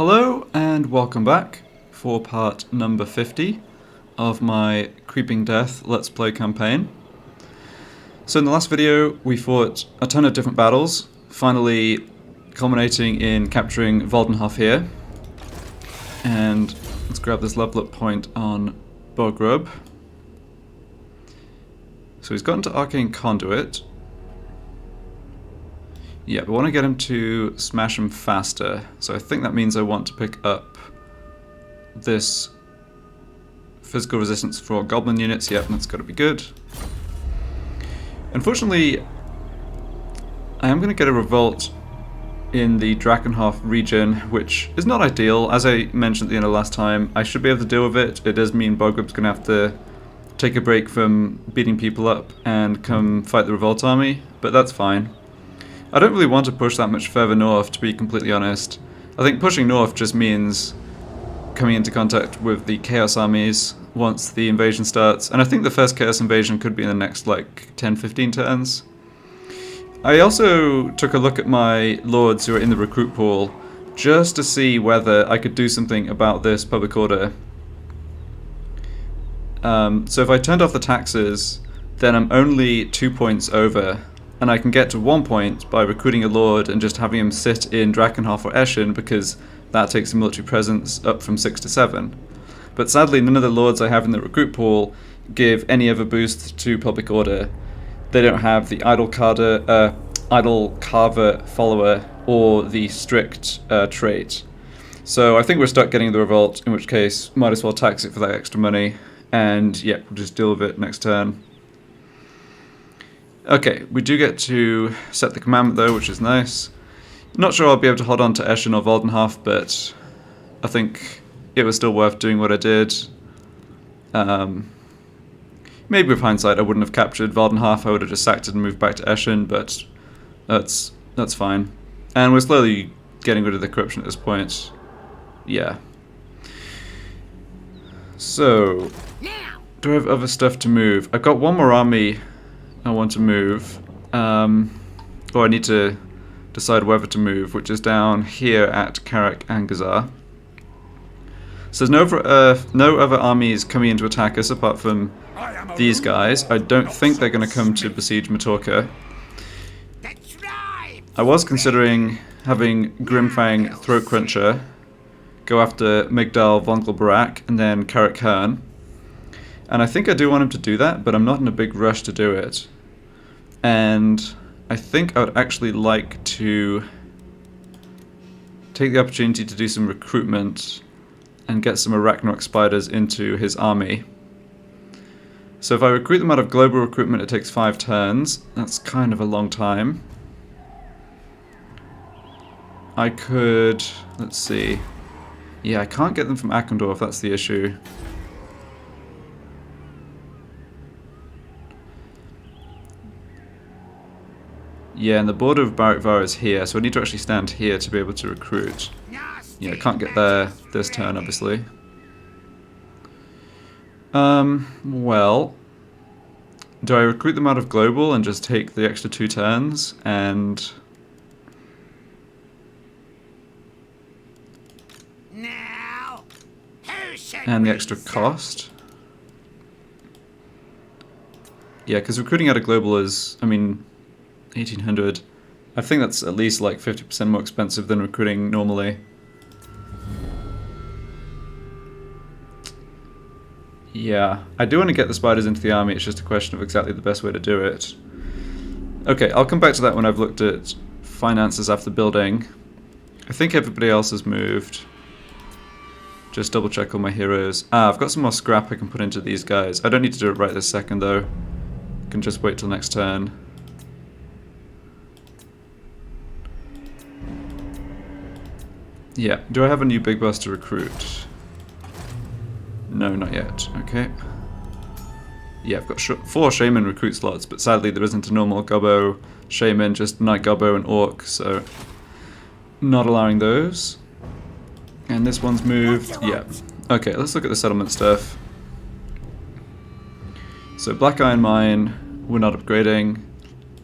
Hello and welcome back for part number 50 of my Creeping Death Let's Play campaign. So in the last video we fought a ton of different battles, finally culminating in capturing Waldenhof here. And let's grab this level up point on Bogrub. So he's gotten to Arcane Conduit. Yeah, but I want to get him to smash him faster, so I think that means I want to pick up this physical resistance for Goblin units. Yep, that's got to be good. Unfortunately, I am going to get a revolt in the Drakenhof region, which is not ideal. As I mentioned at the end of last time, I should be able to deal with it. It does mean Bogrub's going to have to take a break from beating people up and come fight the revolt army, but that's fine. I don't really want to push that much further north, to be completely honest. I think pushing north just means coming into contact with the Chaos armies once the invasion starts, and I think the first Chaos invasion could be in the next, like, 10-15 turns. I also took a look at my lords who are in the recruit pool, just to see whether I could do something about this public order. So if I turned off the taxes, then I'm only 2 points over. And I can get to 1 point by recruiting a lord and just having him sit in Drakenhof or Eschen, because that takes the military presence up from 6 to 7. But sadly, none of the lords I have in the recruit pool give any other boost to public order. They don't have the idle carver follower or the strict trait. So I think we're stuck getting the revolt, in which case might as well tax it for that extra money. And yeah, we'll just deal with it next turn. Okay, we do get to set the commandment though, which is nice. Not sure I'll be able to hold on to Eschen or Waldenhof, but I think it was still worth doing what I did. Maybe with hindsight I wouldn't have captured Waldenhof, I would have just sacked it and moved back to Eschen, but that's fine. And we're slowly getting rid of the corruption at this point. Yeah. So, do I have other stuff to move? I've got one more army I want to move, or I need to decide whether to move, which is down here at Karak Angazar. So there's no other armies coming in to attack us apart from these guys. I don't think they're going to come to besiege Matorka. I was considering having Grimfang Throatcruncher go after Migdal Vongel Barak and then Karak Kern. And I think I do want him to do that, but I'm not in a big rush to do it. And I think I would actually like to take the opportunity to do some recruitment and get some Arachnarok Spiders into his army. So if I recruit them out of global recruitment, it takes 5 turns. That's kind of a long time. I could... let's see. Yeah, I can't get them from Akendorf, that's the issue. Yeah, and the border of Barakvar is here, so I need to actually stand here to be able to recruit. Yeah, I can't get there this turn, obviously. Well... do I recruit them out of Global and just take the extra 2 turns, and... and the extra cost? Yeah, because recruiting out of Global is, I mean... 1800. I think that's at least like 50% more expensive than recruiting normally. Yeah, I do want to get the spiders into the army, it's just a question of exactly the best way to do it. Okay, I'll come back to that when I've looked at finances after building. I think everybody else has moved. Just double check all my heroes. I've got some more scrap I can put into these guys. I don't need to do it right this second though. I can just wait till next turn. Yeah, do I have a new big boss to recruit? No, not yet. Okay. Yeah, I've got 4 shaman recruit slots, but sadly there isn't a normal gobbo shaman, just knight gobbo and orc, so not allowing those. And this one's moved. Yeah. Okay, let's look at the settlement stuff. So Black Iron Mine, we're not upgrading.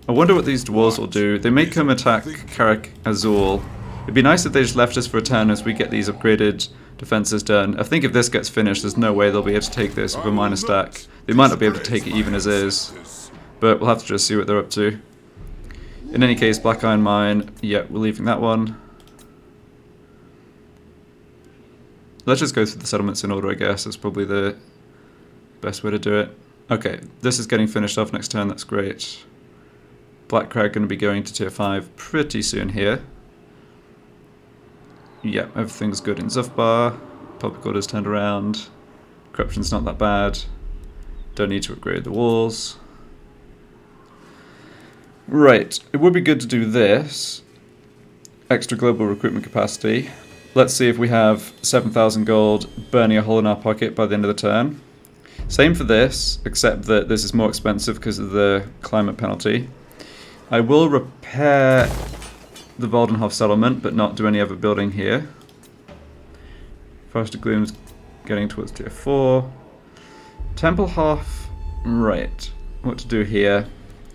I wonder what these dwarves will do. They may come attack Karak Azul, It'd be nice if they just left us for a turn as we get these upgraded defenses done. I think if this gets finished, there's no way they'll be able to take this with a minor stack. They might not be able to take it even as is, but we'll have to just see what they're up to. In any case, Black Iron Mine, yeah, we're leaving that one. Let's just go through the settlements in order, I guess. That's probably the best way to do it. Okay, this is getting finished off next turn, that's great. Black Crag going to be going to tier 5 pretty soon here. Yeah, everything's good in Zufbar. Public order's turned around. Corruption's not that bad. Don't need to upgrade the walls. Right, it would be good to do this. Extra global recruitment capacity. Let's see if we have 7,000 gold burning a hole in our pocket by the end of the turn. Same for this, except that this is more expensive because of the climate penalty. I will repair the Voldenhof settlement, but not do any other building here. Forest of Gloom's getting towards tier 4. Templehof, right. What to do here?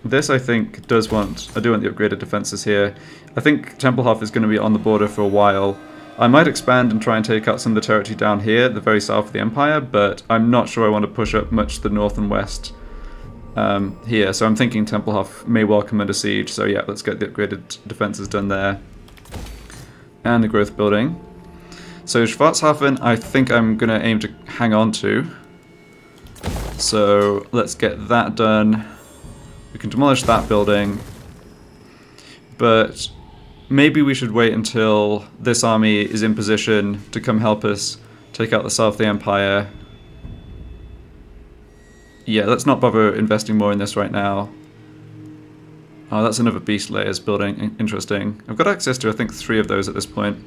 This, I think, I do want the upgraded defenses here. I think Templehof is going to be on the border for a while. I might expand and try and take out some of the territory down here, the very south of the Empire, but I'm not sure I want to push up much to the north and west here. So I'm thinking Templehof may well come under siege. So yeah, let's get the upgraded defenses done there. And the growth building. So Schwarzhafen, I think I'm going to aim to hang on to. So let's get that done. We can demolish that building. But maybe we should wait until this army is in position to come help us take out the south of the Empire. Yeah, let's not bother investing more in this right now. Oh, that's another Beast Layers building. Interesting. I've got access to, I think, 3 of those at this point.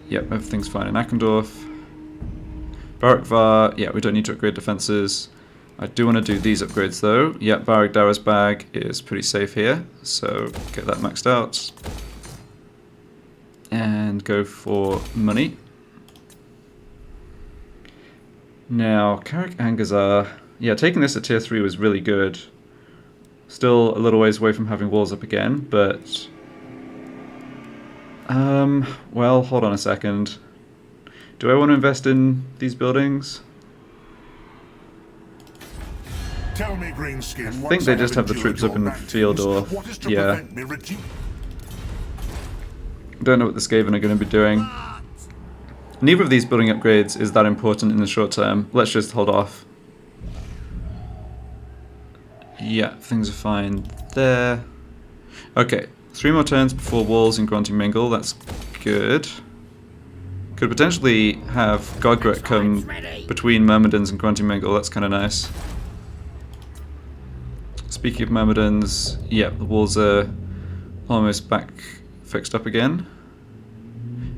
Yep, everything's fine in Akendorf. Barakvar, yeah, we don't need to upgrade defenses. I do want to do these upgrades though. Yep, Barag Dara's bag is pretty safe here, so get that maxed out. And go for money. Now, Karak Angazar. Yeah, taking this at tier 3 was really good. Still a little ways away from having walls up again, but... well, hold on a second. Do I want to invest in these buildings? Tell me, Greenskin, I think they just have the troops up in the field, or... yeah. Don't know what the Skaven are going to be doing. Neither of these building upgrades is that important in the short term. Let's just hold off. Yeah, things are fine there. Okay, 3 more turns before walls in Grunting Mingle. That's good. Could potentially have Godgret come between Myrmidons and Grunting Mingle. That's kind of nice. Speaking of Myrmidons, yeah, the walls are almost back fixed up again.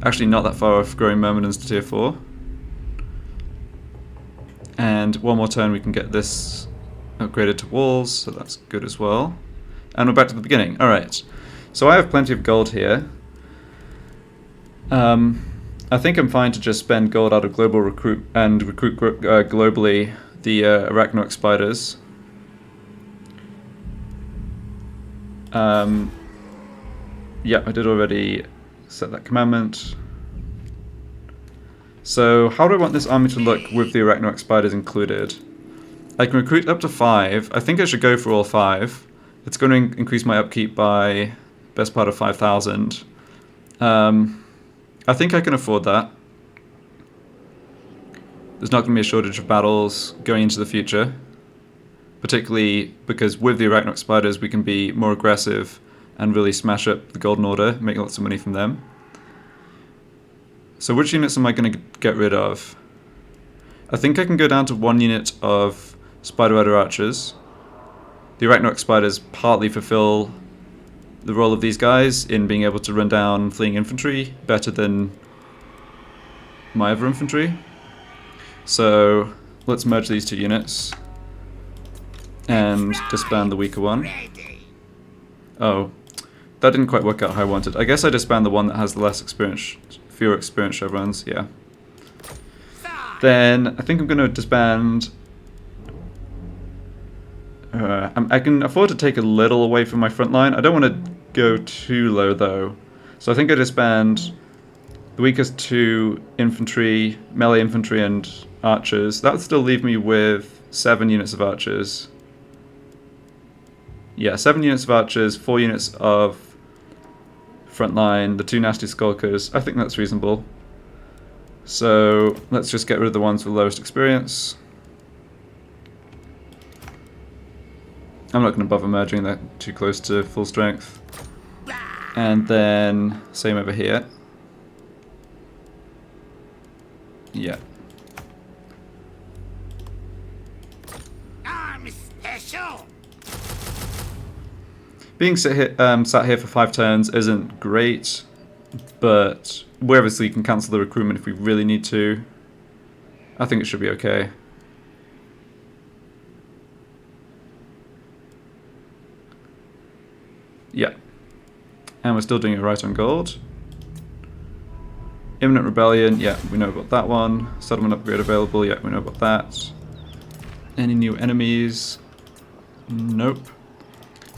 Actually, not that far off growing Myrmidons to tier 4. And one more turn we can get this upgraded to walls, so that's good as well. And we're back to the beginning. Alright, so I have plenty of gold here. I think I'm fine to just spend gold out of global recruit globally the Arachnarok Spiders. Yeah, I did already set that commandment. So how do I want this army to look with the Arachnarok Spiders included? I can recruit up to 5. I think I should go for all 5. It's going to increase my upkeep by best part of 5,000. I think I can afford that. There's not going to be a shortage of battles going into the future. Particularly because with the Arachnarok Spiders we can be more aggressive and really smash up the Golden Order, make lots of money from them. So which units am I going to get rid of? I think I can go down to 1 unit of Spider Rider Archers. The Arachnarok Spiders partly fulfill the role of these guys in being able to run down fleeing infantry better than my other infantry. So let's merge these 2 units and disband the weaker one. Oh, that didn't quite work out how I wanted. I guess I disband the one that has the less experience, fewer experience chevrons, yeah. Then I think I'm going to disband... I can afford to take a little away from my front line. I don't want to go too low though. So I think I disband the weakest 2 infantry, melee infantry and archers. That would still leave me with 7 units of archers. Yeah, 7 units of archers, 4 units of frontline, the 2 nasty skulkers. I think that's reasonable. So let's just get rid of the ones with lowest experience. I'm not going to bother merging that too close to full strength. And then same over here. Yeah. I'm special. Being sat here for 5 turns isn't great, but we obviously can cancel the recruitment if we really need to. I think it should be okay. Yeah. And we're still doing it right on gold. Imminent Rebellion, yeah, we know about that one. Settlement upgrade available, yeah, we know about that. Any new enemies? Nope.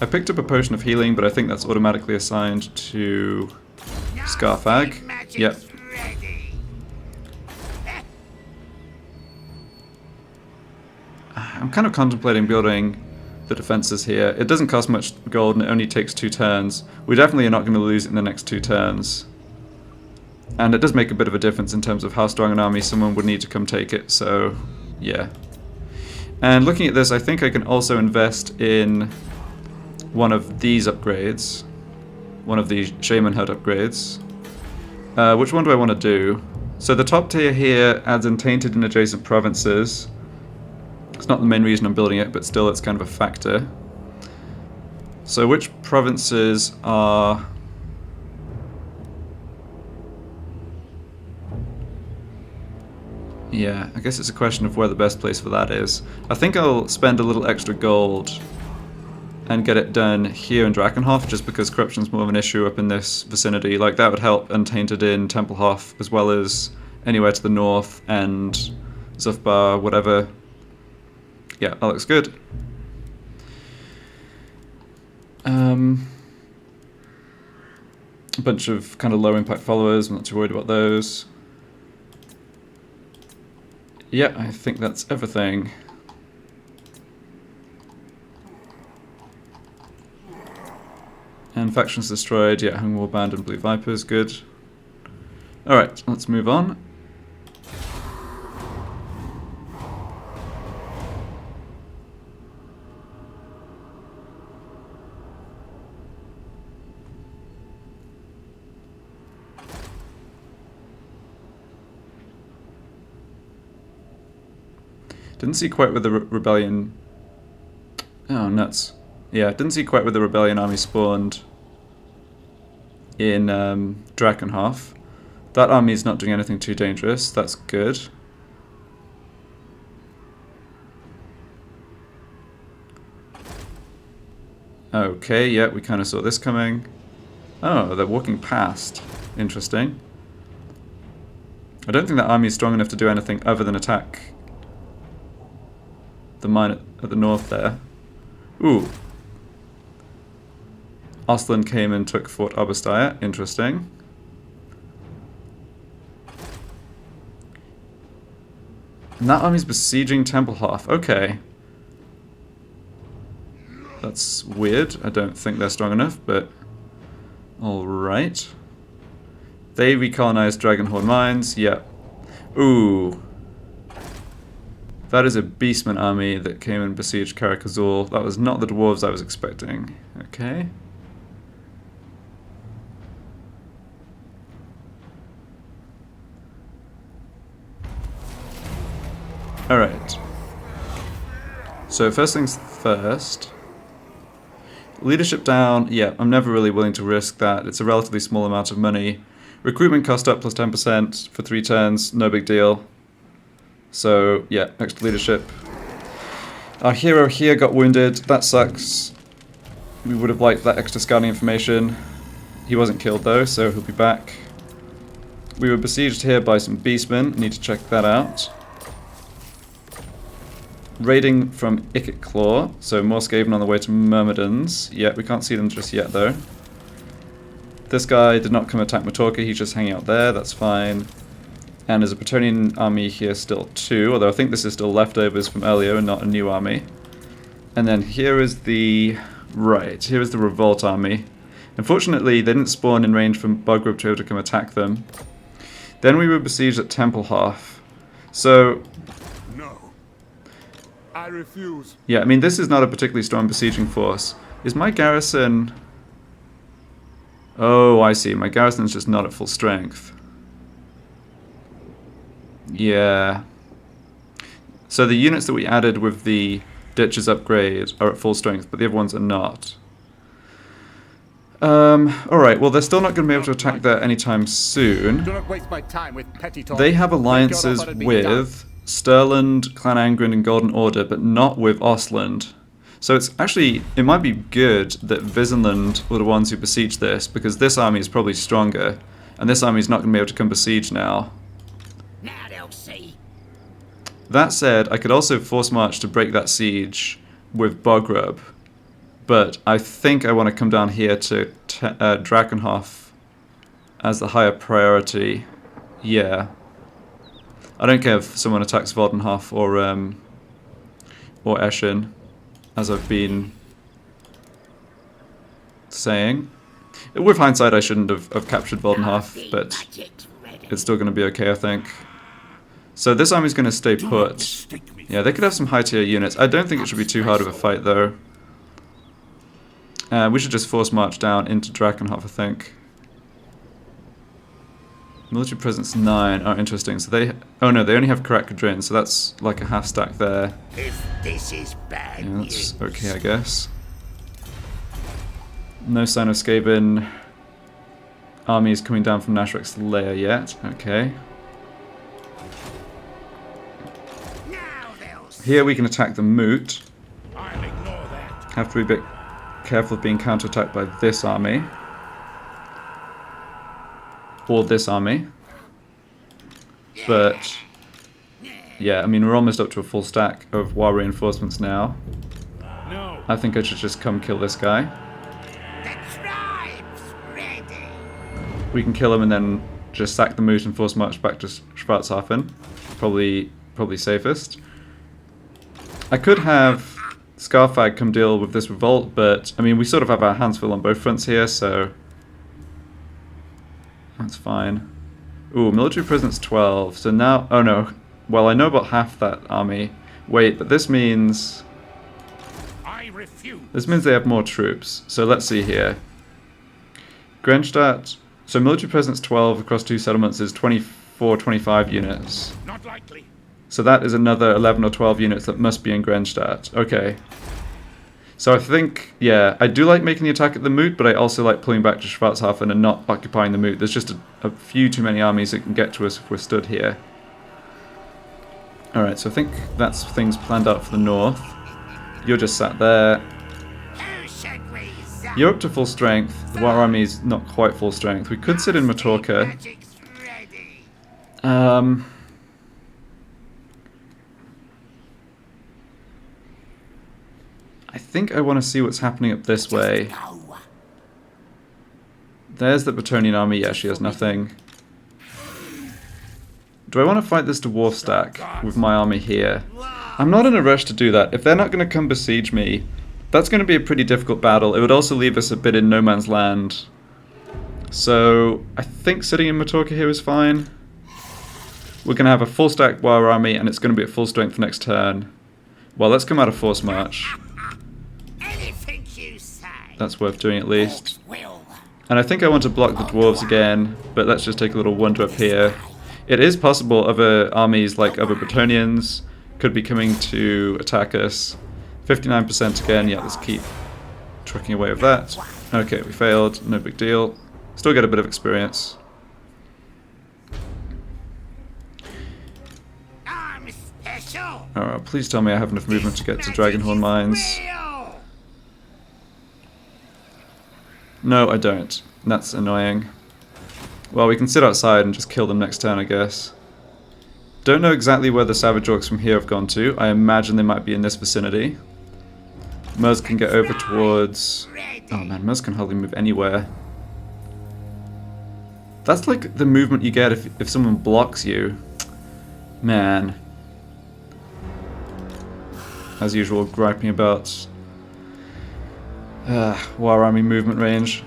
I picked up a potion of healing, but I think that's automatically assigned to Scarfag. Yep. I'm kind of contemplating building the defenses here. It doesn't cost much gold and it only takes 2 turns. We definitely are not going to lose it in the next 2 turns. And it does make a bit of a difference in terms of how strong an army someone would need to come take it, so yeah. And looking at this, I think I can also invest in one of these upgrades. One of the Shaman Hut upgrades. Which one do I want to do? So the top tier here adds Untainted in adjacent provinces. It's not the main reason I'm building it, but still it's kind of a factor. So which provinces are... Yeah, I guess it's a question of where the best place for that is. I think I'll spend a little extra gold and get it done here in Drakenhof, just because corruption's more of an issue up in this vicinity. Like, that would help Untainted in Templehof, as well as anywhere to the north and Zufbar, whatever. Yeah, that looks good. A bunch of kind of low impact followers, I'm not too worried about those. Yeah, I think that's everything. And factions destroyed, yeah, Hung Warband and Blue Vipers, good. Alright, let's move on. Didn't see quite where the rebellion... Oh, nuts. Yeah, didn't see quite where the rebellion army spawned in Drakenhof. That army's not doing anything too dangerous, that's good. Okay, yeah, we kind of saw this coming. Oh, they're walking past. Interesting. I don't think that army is strong enough to do anything other than attack the mine at the north there. Ooh. Ostland came and took Fort Oberstyre. Interesting. And that army's besieging Templehof. Okay. That's weird. I don't think they're strong enough, but... Alright. They recolonized Dragonhorn Mines. Yep. Ooh. That is a Beastman army that came and besieged Karak Azul. That was not the dwarves I was expecting. Okay. Alright. So first things first. Leadership down. Yeah, I'm never really willing to risk that. It's a relatively small amount of money. Recruitment cost up plus 10% for 3 turns. No big deal. So, yeah, extra leadership. Our hero here got wounded. That sucks. We would have liked that extra scouting information. He wasn't killed though, so he'll be back. We were besieged here by some beastmen. Need to check that out. Raiding from Ikit Claw. So more Skaven on the way to Myrmidons. Yeah, we can't see them just yet though. This guy did not come attack Matorka, he's just hanging out there, that's fine. And there's a Bretonnian army here still too, although I think this is still leftovers from earlier and not a new army. And then here is the... right, here is the Revolt army. Unfortunately, they didn't spawn in range from Bogrub to be able to come attack them. Then we were besieged at Templehof. So... No. I refuse. yeah, I mean, this is not a particularly strong besieging force. Is my garrison... oh, I see. My garrison's just not at full strength. Yeah. So the units that we added with the Ditches upgrade are at full strength, but the other ones are not. Alright, well, they're still not going to be able to attack that anytime soon. Do not waste my time with petty talk. They have alliances with Stirland, Clan Angren, and Golden Order, but not with Ostland. So it's actually, it might be good that Visenland were the ones who besieged this, because this army is probably stronger, and this army is not going to be able to come besiege now. Now they'll see. That said, I could also force march to break that siege with Bogrub, but I think I want to come down here to Drakenhof as the higher priority. Yeah. I don't care if someone attacks Voldenhof or Eschen, as I've been saying. With hindsight, I shouldn't have captured Voldenhof, but it's still going to be okay, I think. So this army's going to stay put. Yeah, they could have some high tier units. I don't think it should be too hard of a fight, though. We should just force march down into Drakenhof, I think. Military presence 9. Oh, interesting. So they... oh no, they only have Karakadrin, so that's like a half stack there. If this is bad Yeah, that's news. okay, I guess. No sign of Skaven armies coming down from Nashrek's lair yet. Okay. Now they'll see. Here we can attack the Moot. I'll ignore that. Have to be a bit careful of being counterattacked by this army. Or this army. But... yeah, I mean, we're almost up to a full stack of war reinforcements now. No. I think I should just come kill this guy. The tribe's ready. We can kill him and then just sack the Moot and force march back to Schwarzhafen. Probably safest. I could have Scarfag come deal with this revolt, but I mean, we sort of have our hands full on both fronts here, so that's fine. Ooh, military presence 12. So now, oh no. Well, I know about half that army. Wait, but this means... I refuse. this means they have more troops. So let's see here. Grenstadt. So military presence 12 across 2 settlements is 24, 25 units. Not likely. So that is another 11 or 12 units that must be in Grenstadt. Okay. So I think, yeah, I do like making the attack at the Moot, but I also like pulling back to Schwarzhafen and not occupying the Moot. There's just a few too many armies that can get to us if we're stood here. Alright, so I think that's things planned out for the north. You're just sat there. Who should we zap? You're up to full strength. The War Army's not quite full strength. We could sit in Matorka. Magic's ready. I think I want to see what's happening up this way. Go. There's the Bretonnian army. Yeah, she has nothing. Do I want to fight this dwarf stack with my army here? I'm not in a rush to do that. If they're not going to come besiege me, that's going to be a pretty difficult battle. It would also leave us a bit in no man's land. So I think sitting in Matorka here is fine. We're going to have a full stack war army, and it's going to be at full strength next turn. Well, let's come out of force march. Anything you say. That's worth doing at least. Will. And I think I want to block the dwarves again, but let's just take a little wander up here. It is possible other armies, like other Bretonnians, could be coming to attack us. 59% again, yeah, let's keep trucking away with that. Okay, we failed, no big deal. Still get a bit of experience. I'm special. Alright, please tell me I have enough movement to get to Dragonhorn Mines. Real. No, I don't. That's annoying. Well, we can sit outside and just kill them next turn, I guess. Don't know exactly where the Savage Orcs from here have gone to. I imagine they might be in this vicinity. Muz can get over towards... oh man, Muz can hardly move anywhere. That's like the movement you get if someone blocks you. Man. As usual, griping about War Army movement range.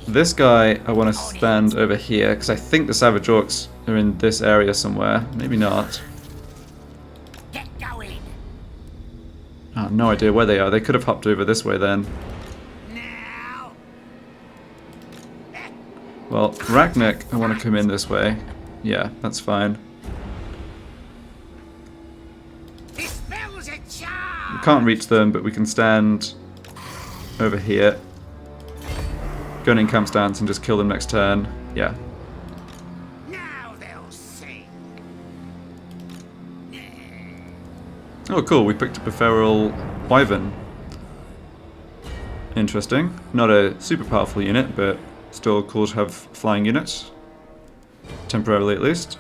This guy I want to stand over here, because I think the Savage Orcs are in this area somewhere. Maybe not. Get going. Oh, no idea where they are. They could have hopped over this way then. Now. Well, Arachnarok, I want to come in this way. Yeah, that's fine. This spell's a charm. We can't reach them, but we can stand over here. Go in camp stance and just kill them next turn. Yeah. Now they'll see. Oh, cool. We picked up a feral wyvern. Interesting. Not a super powerful unit, but still cool to have flying units. Temporarily, at least.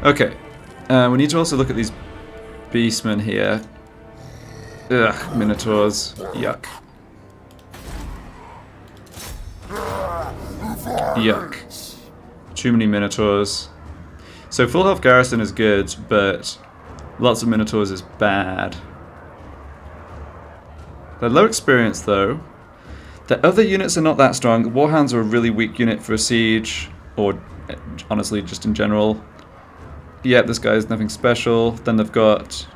Okay. We need to also look at these beastmen here. Ugh, minotaurs. Yuck. Yuck. Too many minotaurs. So full health garrison is good, but lots of minotaurs is bad. They're low experience though. The other units are not that strong. Warhounds are a really weak unit for a siege, or honestly just in general. Yeah, this guy is nothing special. Then they've got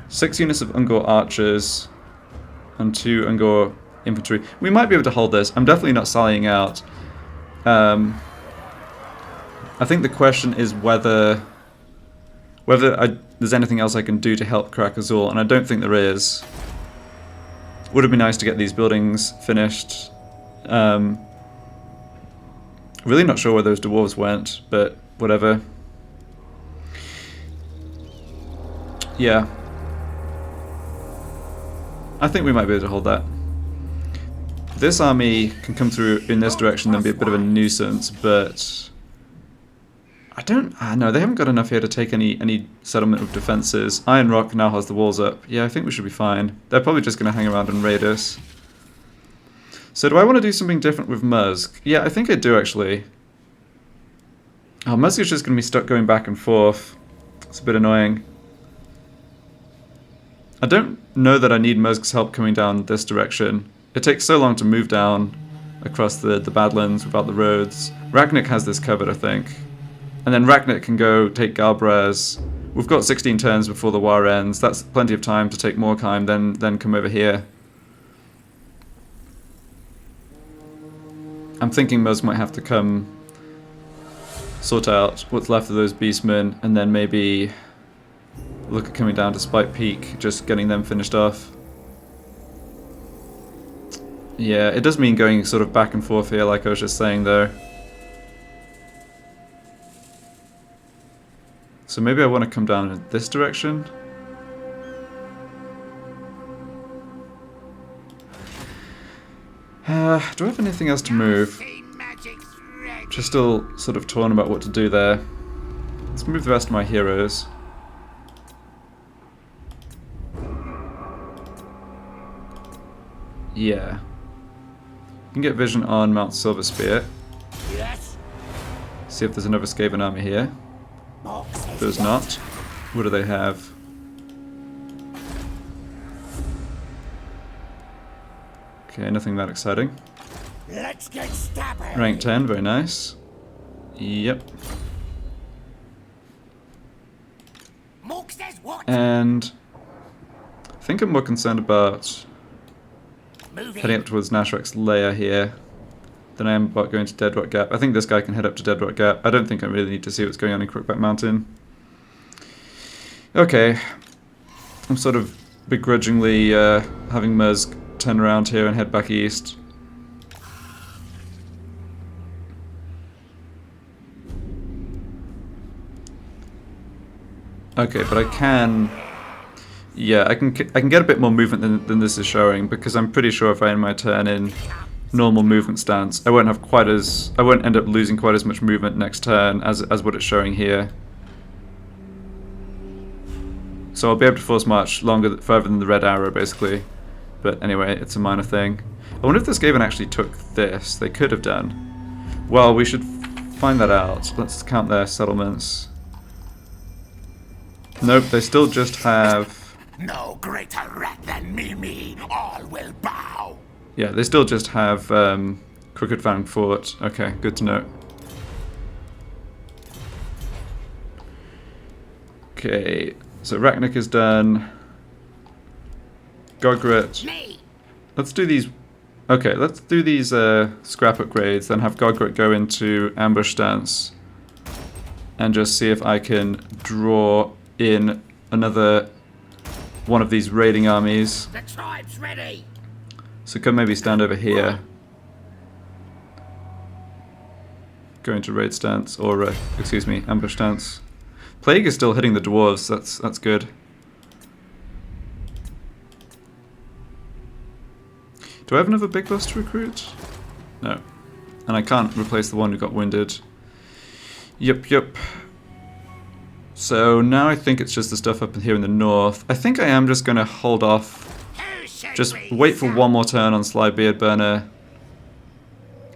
6 units of Ungor Archers and 2 Ungor Infantry. We might be able to hold this. I'm definitely not sallying out. I think the question is whether there's anything else I can do to help crack Azul, and I don't think there is. Would have been nice to get these buildings finished. Really not sure where those dwarves went, but whatever. Yeah. I think we might be able to hold that. This army can come through in this direction and be a bit of a nuisance, but I don't know, they haven't got enough here to take any settlement of defenses. Iron Rock now has the walls up. Yeah, I think we should be fine. They're probably just going to hang around and raid us. So do I want to do something different with Musk? Yeah, I think I do actually. Oh, Musk is just going to be stuck going back and forth. It's a bit annoying. I don't know that I need Musk's help coming down this direction. It takes so long to move down across the Badlands without the roads. Arachnarok has this covered, I think. And then Arachnarok can go take Galbraith. We've got 16 turns before the war ends. That's plenty of time to take Moorkheim, then come over here. I'm thinking Musk might have to come sort out what's left of those beastmen, and then maybe look at coming down to Spike Peak, just getting them finished off. Yeah, it does mean going sort of back and forth here, like I was just saying though. So maybe I want to come down in this direction. Do I have anything else to move? Just still sort of torn about what to do there. Let's move the rest of my heroes. Yeah. You can get vision on Mount Silverspear. Yes. See if there's another Skaven army here. There's not. What do they have? Okay, nothing that exciting. Let's get stabbing. Rank 10, very nice. Yep. Mork says what? And I think I'm more concerned about Moving. heading up towards Nashrek's lair here than I am about going to Deadrock Gap. I think this guy can head up to Deadrock Gap. I don't think I really need to see what's going on in Crookback Mountain. Okay. I'm sort of begrudgingly having Musk turn around here and head back east. Okay, but I can... Yeah, I can get a bit more movement than this is showing, because I'm pretty sure if I end my turn in normal movement stance, I won't end up losing quite as much movement next turn as what it's showing here. So I'll be able to force march further than the red arrow, basically. But anyway, it's a minor thing. I wonder if the Skaven actually took this. They could have done. Well, we should find that out. Let's count their settlements. Nope, they still just have... No greater rat than me, all will bow. Yeah, they still just have Crooked Fang Fort. Okay, good to know. Okay, so Arachnarok is done. Gogret. Me. Let's do these... Okay, let's do these scrap upgrades, then have Gogret go into ambush stance. And just see if I can draw in another one of these raiding armies. The tribe's ready. So could maybe stand over here. Go into raid stance, or excuse me, ambush stance. Plague is still hitting the dwarves, that's good. Do I have another big boss to recruit? No. And I can't replace the one who got wounded. Yep. So now I think it's just the stuff up here in the north. I think I am just going to hold off. Just wait for one more turn on Sly Beard Burner.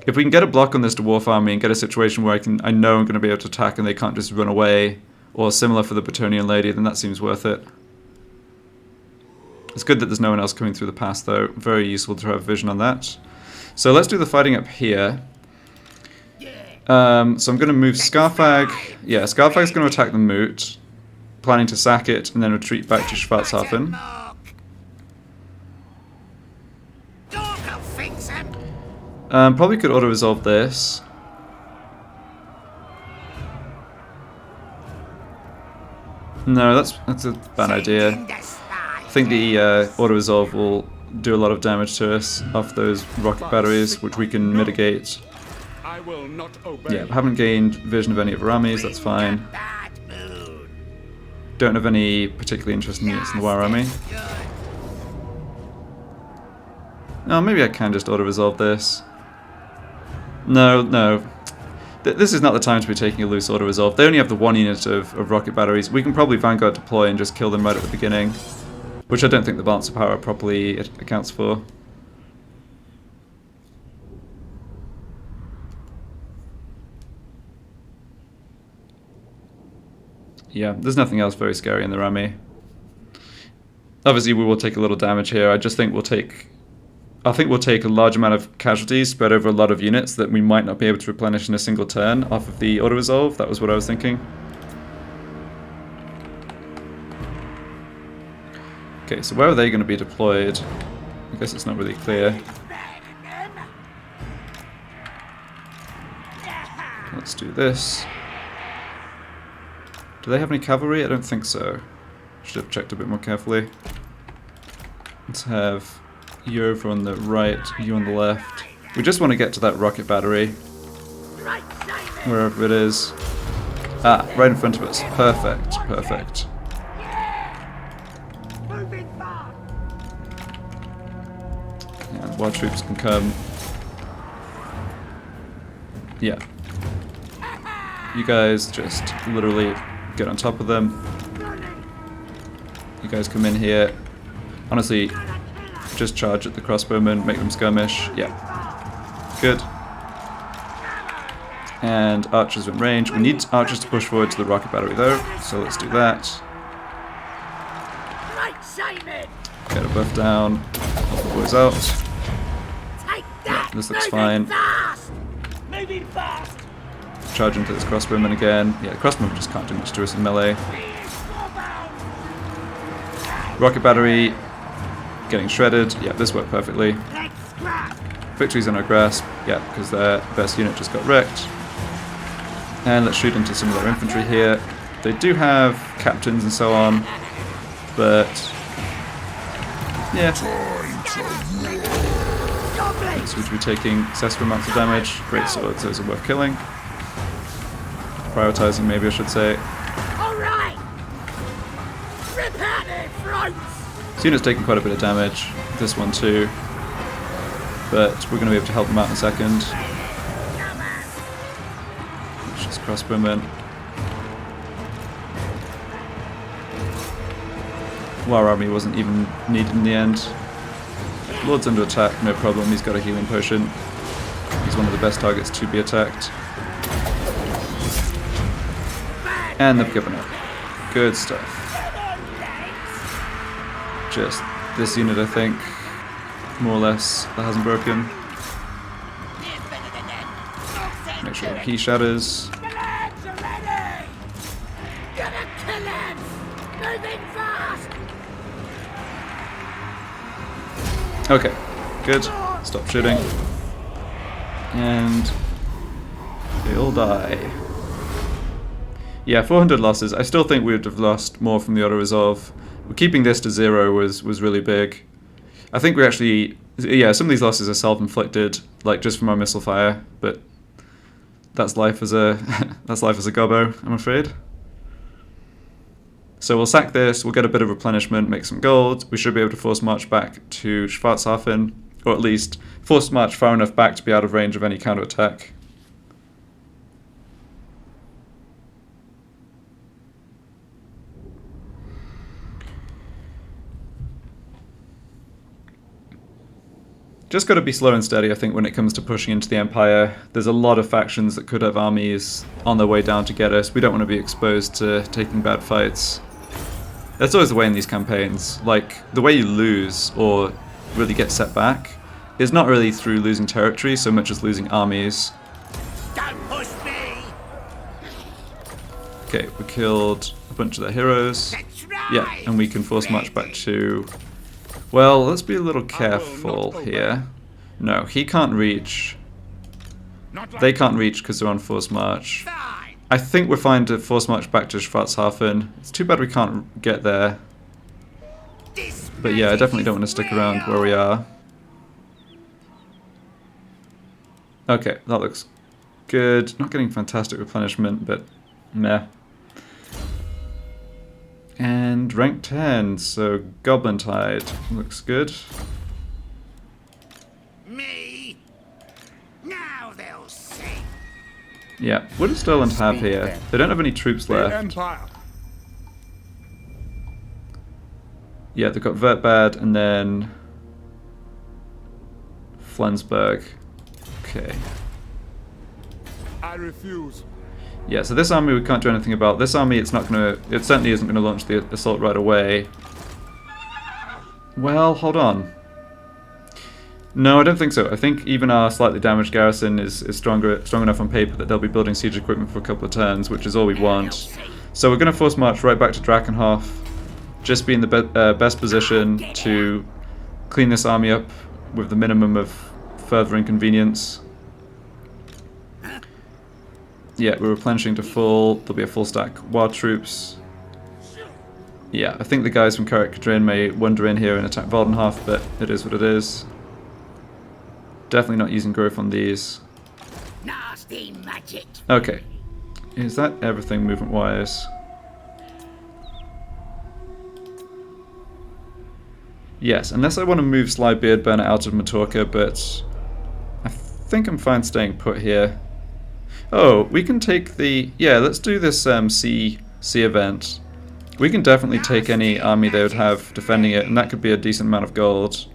If we can get a block on this dwarf army and get a situation where I know I'm going to be able to attack and they can't just run away, or similar for the Bretonnian Lady, then that seems worth it. It's good that there's no one else coming through the pass, though. Very useful to have vision on that. So let's do the fighting up here. So I'm going to move Scarfag. Yeah, Scarfag's going to attack the Moot, planning to sack it and then retreat back to Schwarzhafen. Probably could auto-resolve this. No, that's a bad idea. I think the auto-resolve will do a lot of damage to us off those rocket batteries, which we can mitigate. I will not obey. Yeah, haven't gained vision of any of our armies, that's fine. Don't have any particularly interesting units in the War Army. Oh, maybe I can just auto-resolve this. No. This is not the time to be taking a loose auto-resolve. They only have the one unit of rocket batteries. We can probably Vanguard deploy and just kill them right at the beginning. Which I don't think the balance of power properly accounts for. Yeah, there's nothing else very scary in their army. Obviously we will take a little damage here. I just think we'll take a large amount of casualties spread over a lot of units that we might not be able to replenish in a single turn off of the auto-resolve. That was what I was thinking. Okay, so where are they going to be deployed? I guess it's not really clear. Let's do this. Do they have any cavalry? I don't think so. Should have checked a bit more carefully. Let's have you over on the right, you on the left. We just want to get to that rocket battery. Wherever it is. Ah, right in front of us. Perfect. Yeah, while troops can come. Yeah. You guys just literally get on top of them. You guys come in here. Honestly, just charge at the crossbowmen, make them skirmish. Yeah. Good. And archers in range. We need archers to push forward to the rocket battery though, so let's do that. Get a buff down. Help the boys out. Yeah, this looks fine. Charge into this crossbowman again. Yeah, the crossbowman just can't do much to us in melee. Rocket battery getting shredded. Yeah, this worked perfectly. Victory's in our grasp. Yeah, because their best unit just got wrecked. And let's shoot into some of their infantry here. They do have captains and so on, but yeah. So we'd be taking excessive amounts of damage. Great swords, those are worth killing. Prioritizing, maybe I should say. This unit's taking quite a bit of damage. This one too. But we're going to be able to help them out in a second. Let's just crossbowmen. War Army wasn't even needed in the end. Lord's under attack, no problem. He's got a healing potion. He's one of the best targets to be attacked. And they've given up. Good stuff. Just this unit, I think, more or less, that hasn't broken. Make sure he shatters. Okay, good. Stop shooting. And they all die. Yeah, 400 losses. I still think we would have lost more from the auto-resolve. Keeping this to 0 was really big. I think we actually... Yeah, some of these losses are self-inflicted, like just from our missile fire, but that's life as a that's life as a gobbo, I'm afraid. So we'll sack this, we'll get a bit of replenishment, make some gold. We should be able to force march back to Schwarzhafen, or at least force march far enough back to be out of range of any counterattack. Just got to be slow and steady, I think, when it comes to pushing into the Empire. There's a lot of factions that could have armies on their way down to get us. We don't want to be exposed to taking bad fights. That's always the way in these campaigns. Like, the way you lose, or really get set back, is not really through losing territory so much as losing armies. Don't push me. Okay, we killed a bunch of their heroes. Yeah, and we can force march back to... Well, let's be a little careful here. No, he can't reach. They can't reach because they're on force march. I think we're fine to force march back to Schwarzhafen. It's too bad we can't get there. But yeah, I definitely don't want to stick around where we are. Okay, that looks good. Not getting fantastic replenishment, but meh. And rank 10, so Goblin Tide looks good. Me. Now they'll see. Yeah, what does Sterland have here? They don't have any troops left. Empire. Yeah, they've got Vertbad and then Flensburg. Okay. I refuse. Yeah, so this army we can't do anything about. This army, it certainly isn't gonna launch the assault right away. Well, hold on. No, I don't think so. I think even our slightly damaged garrison is strong enough on paper that they'll be building siege equipment for a couple of turns, which is all we want. So we're gonna force march right back to Drachenhof, just be in the best position to clean this army up with the minimum of further inconvenience. Yeah, we're replenishing to full. There'll be a full stack wild troops. Yeah, I think the guys from Karak Kadrin may wander in here and attack Waldenhof, but it is what it is. Definitely not using growth on these. Nasty magic. Okay. Is that everything movement-wise? Yes, unless I want to move Sly Beardburner out of Matorka, but I think I'm fine staying put here. Oh, we can take the... Yeah, let's do this sea event. We can definitely take any army they would have defending it, and that could be a decent amount of gold.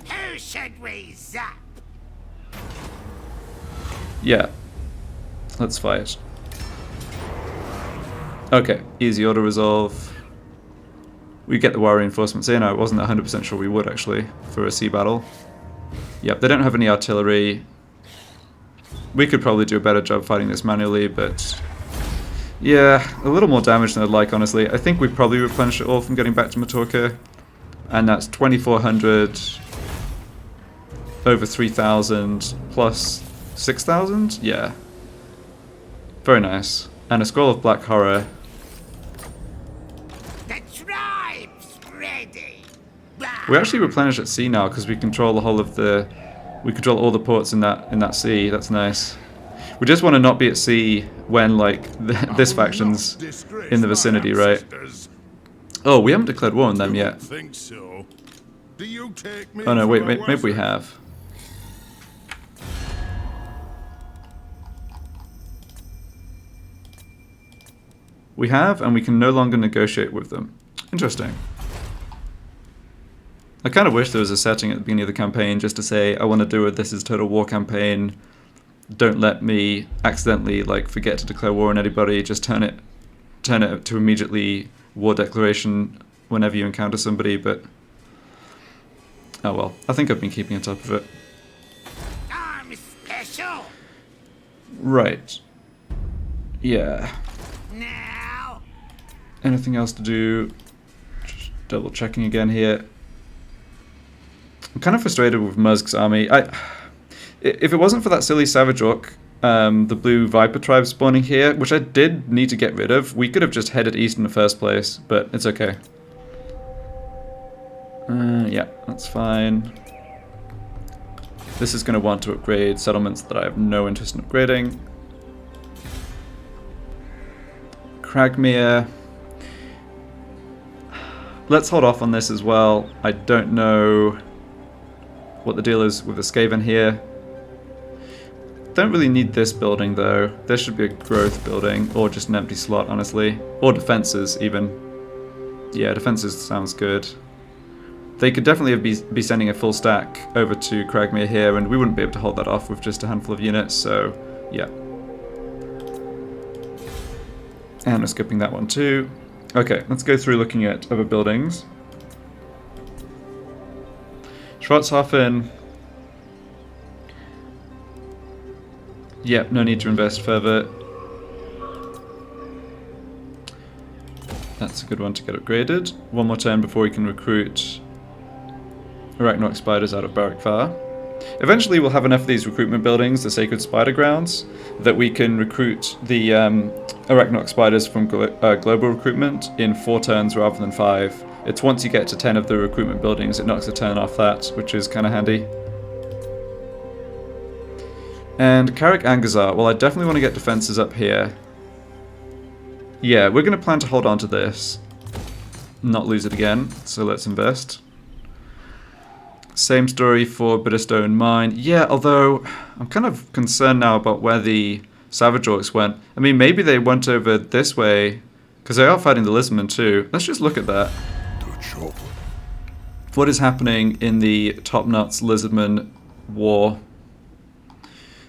Who should we zap? Yeah. Let's fight. Okay, easy auto-resolve. We get the war reinforcements in. I wasn't 100% sure we would, actually, for a sea battle. Yep, they don't have any artillery. We could probably do a better job fighting this manually, but... Yeah, a little more damage than I'd like, honestly. I think we probably replenish it all from getting back to Matorka. And that's 2,400 over 3,000 plus 6,000? Yeah. Very nice. And a Scroll of Black Horror. The tribe's ready. We actually replenish at sea now because we control the whole of the... We control all the ports in that sea. That's nice. We just want to not be at sea when, like, this faction's in the vicinity, right? Oh, we haven't declared war on them yet. Think so. Do you take me Oh no, wait, for a maybe we wizard? have. We have, and we can no longer negotiate with them. Interesting. I kind of wish there was a setting at the beginning of the campaign just to say, I want to do a This is Total War campaign, don't let me accidentally like forget to declare war on anybody. Just turn it to immediately war declaration whenever you encounter somebody. But oh well, I think I've been keeping on top of it. I'm special. Right. Yeah. Now. Anything else to do? Just double checking again here. I'm kind of frustrated with Muzzk's army. If it wasn't for that silly Savage Orc, the blue Viper tribe spawning here, which I did need to get rid of, we could have just headed east in the first place, but it's okay. Yeah, that's fine. This is going to want to upgrade settlements that I have no interest in upgrading. Cragmere. Let's hold off on this as well. I don't know what the deal is with the Skaven here. Don't really need this building though. There should be a growth building, or just an empty slot, honestly. Or defenses, even. Yeah, defenses sounds good. They could definitely be sending a full stack over to Cragmere here, and we wouldn't be able to hold that off with just a handful of units, so yeah. And we're skipping that one too. Okay, let's go through looking at other buildings. Schwarzhafen. Yep, no need to invest further. That's a good one to get upgraded. One more turn before we can recruit Arachnarok Spiders out of Barakvar. Eventually we'll have enough of these recruitment buildings, the Sacred Spider Grounds, that we can recruit the Arachnarok Spiders from global recruitment in 4 turns rather than 5. It's once you get to 10 of the recruitment buildings, it knocks a turn off that, which is kind of handy. And Karak Angazar, well I definitely want to get defenses up here. Yeah, we're going to plan to hold on to this, not lose it again, so let's invest. Same story for Bitterstone Mine. Yeah, although I'm kind of concerned now about where the Savage Orcs went. I mean, maybe they went over this way, because they are fighting the Lizardmen too. Let's just look at that. What is happening in the Top Nuts Lizardman war?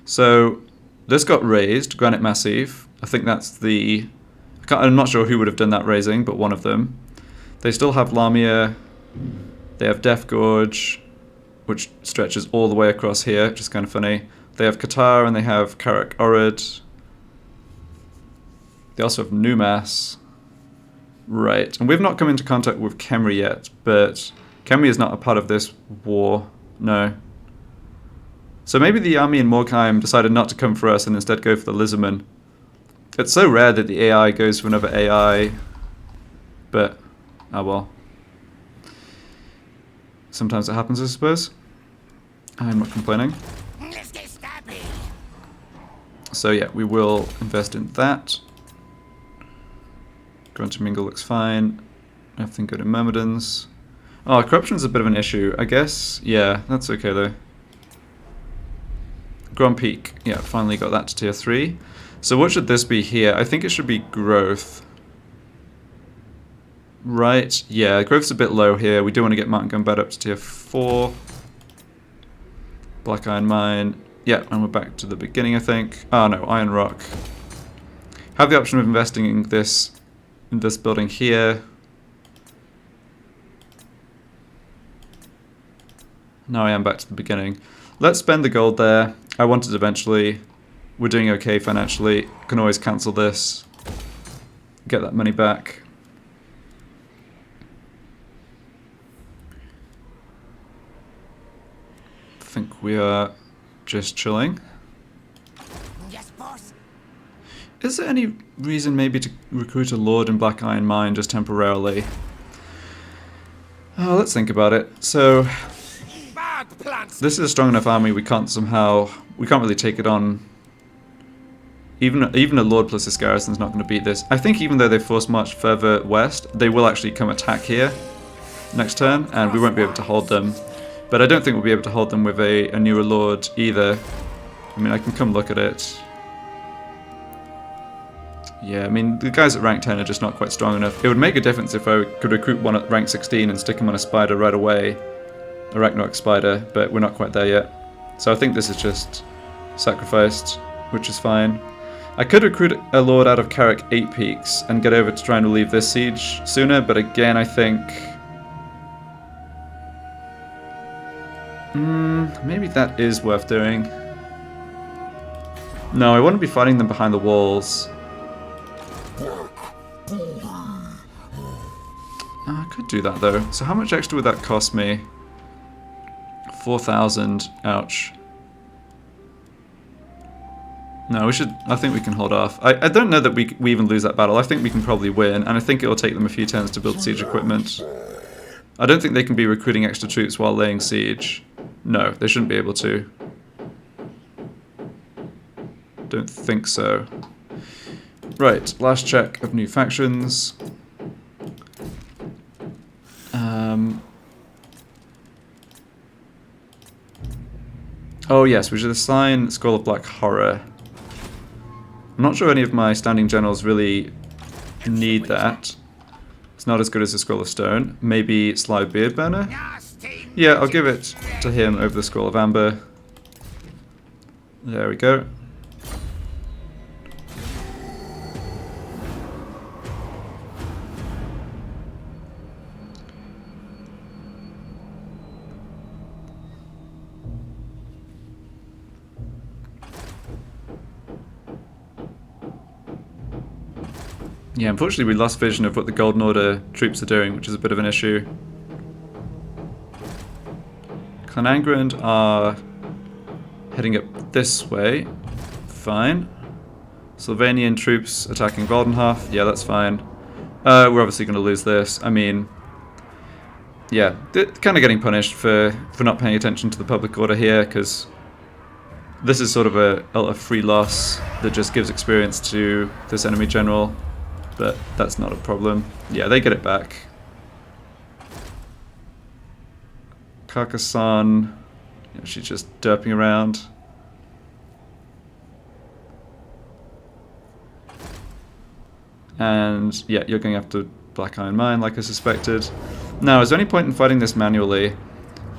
So, this got raised, Granite Massif. I think that's the... I'm not sure who would have done that raising, but one of them. They still have Lamia. They have Death Gorge, which stretches all the way across here, which is kind of funny. They have Qatar and they have Karak Orid. They also have Numas. Right, and we've not come into contact with Khemri yet, but Khemri is not a part of this war, no. So maybe the army in Morkheim decided not to come for us and instead go for the Lizardmen. It's so rare that the AI goes for another AI, but oh well. Sometimes it happens, I suppose. I'm not complaining. Let's get snappy. So yeah, we will invest in that. Grunt to Mingle looks fine. Everything good in Myrmidons. Oh, corruption's a bit of an issue, I guess. Yeah, that's okay though. Grand Peak. Yeah, finally got that to tier 3. So what should this be here? I think it should be growth. Right, yeah, growth's a bit low here. We do want to get Mountain Gunbat up to tier 4. Black Iron Mine. Yeah, and we're back to the beginning, I think. Oh no, Iron Rock. Have the option of investing in this building here. Now I am back to the beginning. Let's spend the gold there. I want it eventually. We're doing okay financially. Can always cancel this. Get that money back. I think we are just chilling. Yes, boss. Is there any reason maybe to recruit a Lord in Black Iron Mine just temporarily? Oh, let's think about it. So, Bad plans. this is a strong enough army we can't really take it on. Even a Lord plus this garrison is not going to beat this. I think even though they force march further west, they will actually come attack here next turn, and we won't be able to hold them. But I don't think we'll be able to hold them with a newer Lord either. I mean, I can come look at it. Yeah, I mean, the guys at rank 10 are just not quite strong enough. It would make a difference if I could recruit one at rank 16 and stick him on a spider right away. Arachnarok Spider, but we're not quite there yet. So I think this is just sacrificed, which is fine. I could recruit a lord out of Carrick 8 Peaks and get over to try and relieve this siege sooner, but again I think... maybe that is worth doing. No, I wouldn't be fighting them behind the walls. I could do that though. So how much extra would that cost me? 4,000. Ouch. No, I think we can hold off. I don't know that we even lose that battle. I think we can probably win, and I think it will take them a few turns to build siege equipment. I don't think they can be recruiting extra troops while laying siege. No, they shouldn't be able to. Don't think so. Right, last check of new factions. Oh yes, we should assign Scroll of Black Horror. I'm not sure any of my standing generals really need that. It's not as good as the Scroll of Stone. Maybe Sly Beardburner? Yeah, I'll give it to him over the Scroll of Amber. There we go. Yeah, unfortunately we lost vision of what the Golden Order troops are doing, which is a bit of an issue. Clan Angrand are heading up this way. Fine. Sylvanian troops attacking Waldenhof. Yeah, that's fine. We're obviously going to lose this. I mean, yeah, they're kind of getting punished for not paying attention to the public order here, because this is sort of a free loss that just gives experience to this enemy general. But that's not a problem. Yeah, they get it back. Carcassonne, yeah, she's just derping around. And yeah, you're going after Black Iron Mine like I suspected. Now, is there any point in fighting this manually?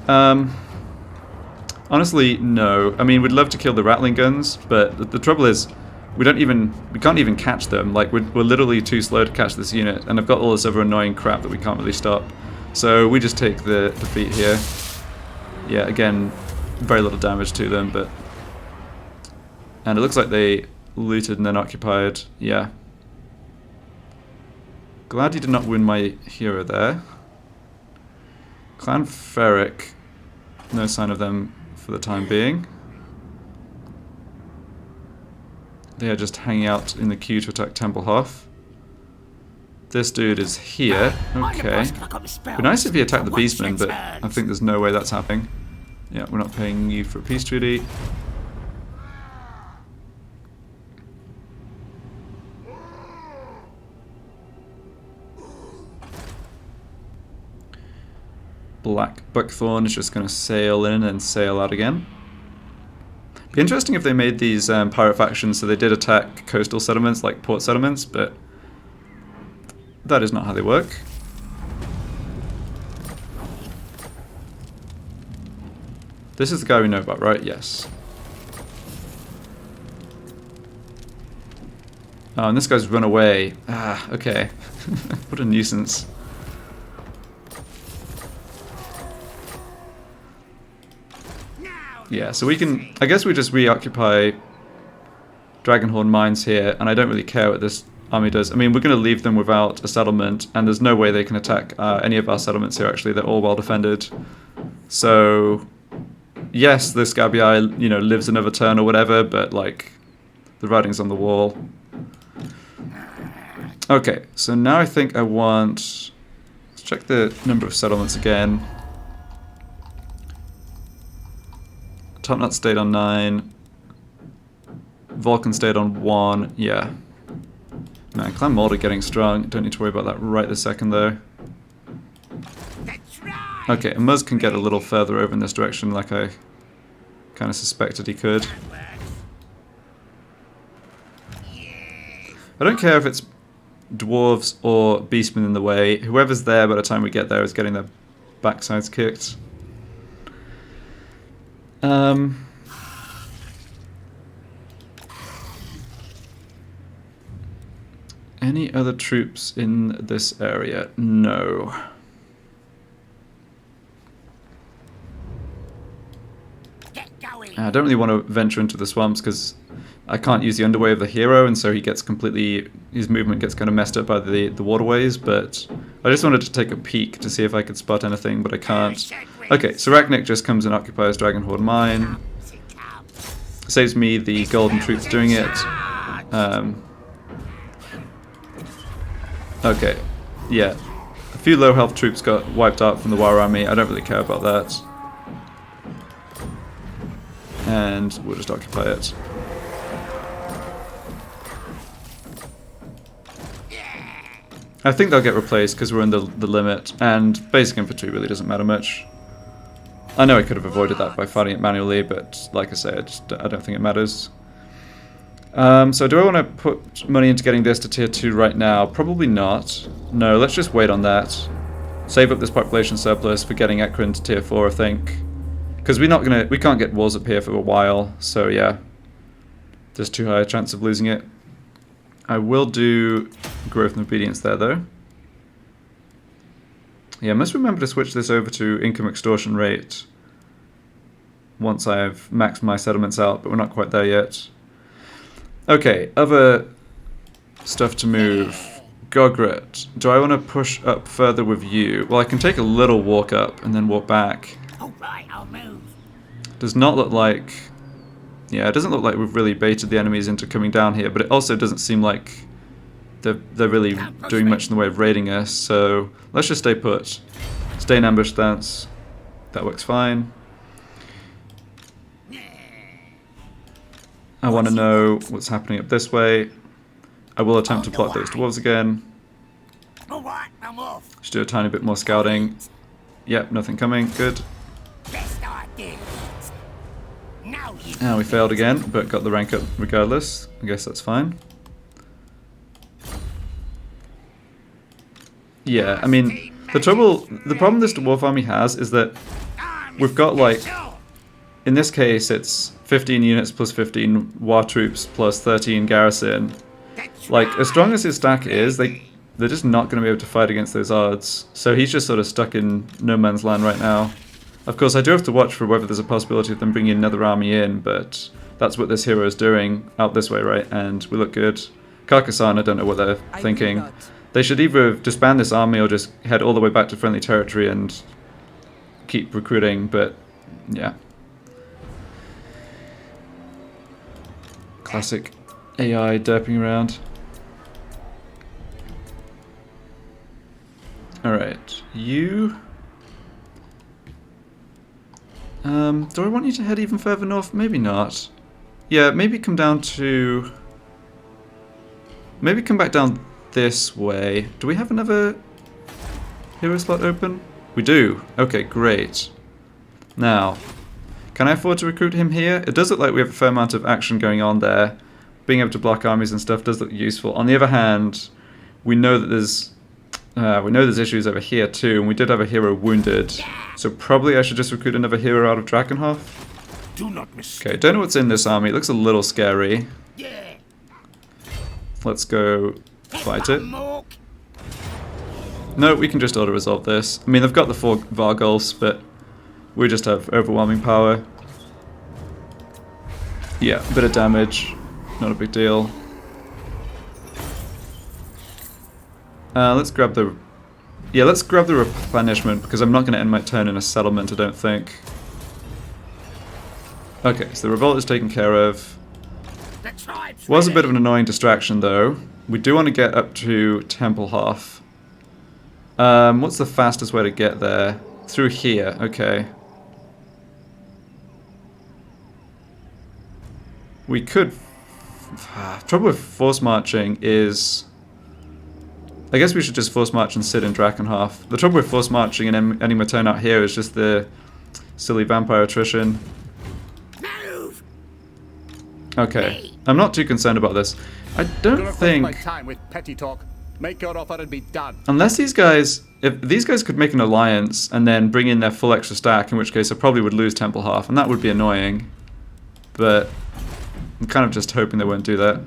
Honestly, no. I mean, we'd love to kill the Rattling guns, but the trouble is, we can't even catch them. Like, we're literally too slow to catch this unit, and I've got all this other annoying crap that we can't really stop. So we just take the defeat here. Yeah, again, very little damage to them, but... And it looks like they looted and then occupied. Yeah. Glad you did not win my hero there. Clan Ferric, no sign of them for the time being. They are just hanging out in the queue to attack Templehof. This dude is here. Okay. It'd be nice if he attacked the Beastmen, but I think there's no way that's happening. Yeah, we're not paying you for a peace treaty. Black Buckthorn is just going to sail in and sail out again. Be interesting if they made these pirate factions so they did attack coastal settlements like port settlements, but that is not how they work. This is the guy we know about, right? Yes. Oh, and this guy's run away. Ah, okay. What a nuisance. Yeah, so we can... I guess we just reoccupy Dragonhorn mines here, and I don't really care what this army does. I mean, we're going to leave them without a settlement, and there's no way they can attack any of our settlements here, actually. They're all well defended. So, yes, this Gabii, you know, lives another turn or whatever, but, like, the writing's on the wall. Okay, so now I think I want... Let's check the number of settlements again. Topknot stayed on 9. Vulcan stayed on 1. Yeah. Man, Clan Mulder getting strong. Don't need to worry about that right this second, though. Okay, and Muzz can get a little further over in this direction, like I kind of suspected he could. I don't care if it's dwarves or beastmen in the way. Whoever's there by the time we get there is getting their backsides kicked. Any other troops in this area? No. Get going. I don't really want to venture into the swamps because I can't use the underway of the hero, and so he gets completely, his movement gets kind of messed up by the waterways, but I just wanted to take a peek to see if I could spot anything, but I can't. Okay, so Arachnarok just comes and occupies Dragonhorde Mine. Saves me the golden troops doing it. Okay, yeah. A few low health troops got wiped out from the War Army. I don't really care about that. And we'll just occupy it. I think they'll get replaced because we're in the limit, and basic infantry really doesn't matter much. I know I could have avoided that by fighting it manually, but like I say, I don't think it matters. So do I want to put money into getting this to tier 2 right now? Probably not. No, let's just wait on that. Save up this population surplus for getting Ekron to tier 4, I think. Because we can't get walls up here for a while, so yeah. There's too high a chance of losing it. I will do growth and obedience there though. Yeah, I must remember to switch this over to income extortion rate once I've maxed my settlements out, but we're not quite there yet. Okay, other stuff to move. Gogret, do I want to push up further with you? Well, I can take a little walk up and then walk back. Alright, I'll move. Does not look like... Yeah, it doesn't look like we've really baited the enemies into coming down here, but it also doesn't seem like they're really doing much in the way of raiding us, so let's just stay put. Stay in ambush stance. That works fine. I want to know what's happening up this way. I will attempt to block those dwarves again. Alright, I'm off. Just do a tiny bit more scouting. Yep, nothing coming. Good. Best idea. Now you And we failed again, but got the rank up regardless. I guess that's fine. Yeah, I mean, the problem this dwarf army has is that we've got like, in this case it's 15 units plus 15 war troops plus 13 garrison. Like, as strong as his stack is, they're just not going to be able to fight against those odds. So he's just sort of stuck in no man's land right now. Of course, I do have to watch for whether there's a possibility of them bringing another army in, but that's what this hero is doing out this way, right? And we look good. Carcassonne, I don't know what they're thinking. They should either disband this army or just head all the way back to friendly territory and keep recruiting, but yeah. Classic AI derping around. Alright, you... do I want you to head even further north? Maybe not. Yeah, maybe come down to... Maybe come back down this way. Do we have another hero slot open? We do. Okay, great. Now, can I afford to recruit him here? It does look like we have a fair amount of action going on there. Being able to block armies and stuff does look useful. On the other hand, we know that there's issues over here too, and we did have a hero wounded. So probably I should just recruit another hero out of Drakenhof. Do not mistake. Okay, don't know what's in this army. It looks a little scary. Let's go fight it. No, we can just auto-resolve this. I mean, they've got the 4 Vargulfs, but we just have overwhelming power. Yeah, a bit of damage. Not a big deal. Let's grab the... Yeah, let's grab the replenishment, because I'm not going to end my turn in a settlement, I don't think. Okay, so the revolt is taken care of. Was a bit of an annoying distraction, though. We do want to get up to Templehof. What's the fastest way to get there? Through here, okay. We could... Trouble with force marching is... I guess we should just force march and sit in Drakenhof. The trouble with force marching and ending my turn out here is just the silly vampire attrition. move. Okay, I'm not too concerned about this. I don't think... my time with petty talk. Make your offer and be done. Unless these guys... If these guys could make an alliance and then bring in their full extra stack, in which case I probably would lose Templehof, and that would be annoying. But I'm kind of just hoping they won't do that.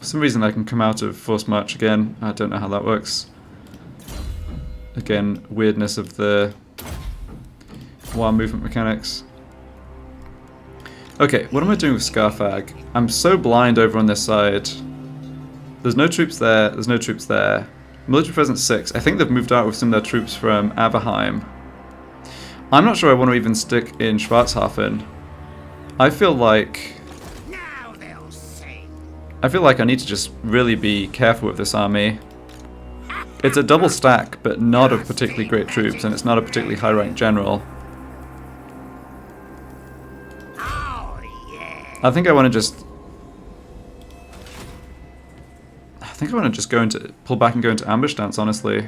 some reason I can come out of forced march again. I don't know how that works. Again, weirdness of the war movement mechanics. Okay, what am I doing with Scarfag? I'm so blind over on this side. There's no troops there, there's no troops there. Military presence 6. I think they've moved out with some of their troops from Averheim. I'm not sure I want to even stick in Schwarzhafen. I feel like I need to just really be careful with this army. It's a double stack, but not of particularly great troops, and it's not a particularly high ranked general. I think I want to just pull back and go into ambush stance, honestly.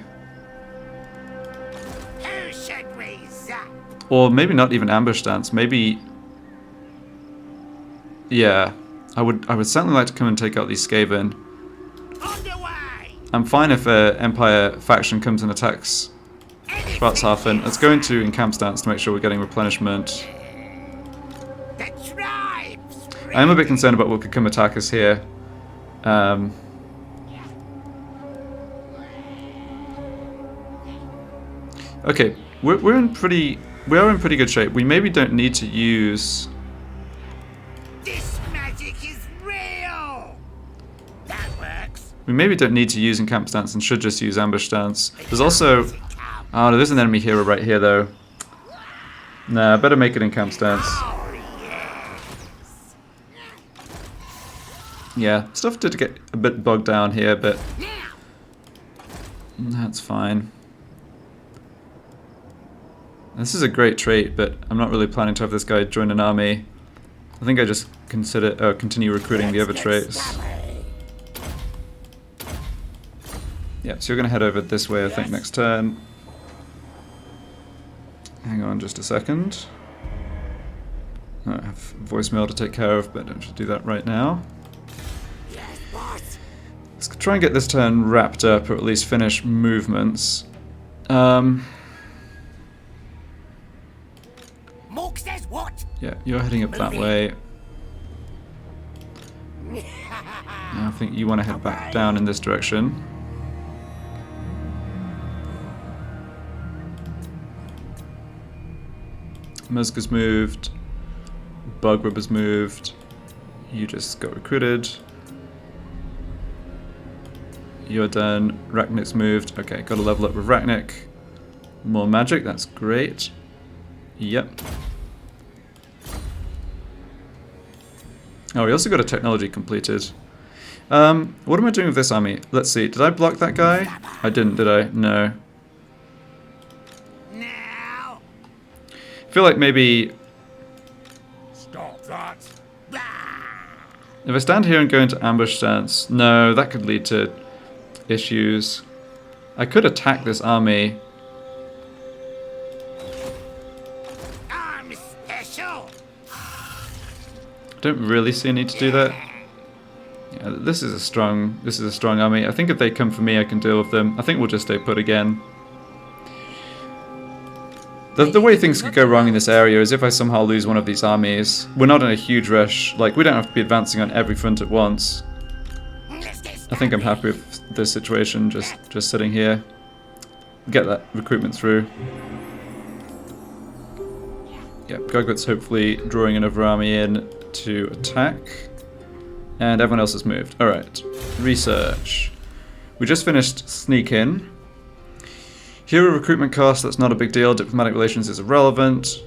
Or maybe not even ambush stance. Maybe, yeah. I would certainly like to come and take out these Skaven. I'm fine if an Empire faction comes and attacks Schwarzhafen. Let's go into encamp stance to make sure we're getting replenishment. I am a bit concerned about what could come attack us here. Okay, we are in pretty good shape. We maybe don't need to use. This magic is real. That works. We maybe don't need to use encamp stance and should just use ambush stance. There's also, oh, there's an enemy hero right here though. Nah, better make it encamp stance. Yeah, stuff did get a bit bogged down here, but that's fine. This is a great trait, but I'm not really planning to have this guy join an army. I think I just continue recruiting the other traits. Yeah, so you're going to head over this way, I think, next turn. Hang on just a second. I have voicemail to take care of, but I don't have to do that right now. Let's try and get this turn wrapped up, or at least finish movements. Yeah, you're heading up that way. I think you want to head back down in this direction. Muska's moved. Bugrubber's moved. You just got recruited. You're done. Rachnik's moved. Okay, got to level up with Rachnik. More magic, that's great. Yep. Oh, we also got a technology completed. What am I doing with this army? Let's see. Did I block that guy? I didn't, did I? No. I feel like maybe Stop that. if I stand here and go into ambush stance, no, that could lead to issues. I could attack this army. I'm special. I don't really see a need to do that. Yeah, this is a strong army. I think if they come for me, I can deal with them. I think we'll just stay put again. The way things could go wrong in this area is if I somehow lose one of these armies. We're not in a huge rush. Like, we don't have to be advancing on every front at once. I think I'm happy with this situation, just sitting here. Get that recruitment through. Yep, Gogut's hopefully drawing another army in to attack. And everyone else has moved. Alright, research. We just finished Sneak In. Hero recruitment cost, that's not a big deal. Diplomatic relations is irrelevant.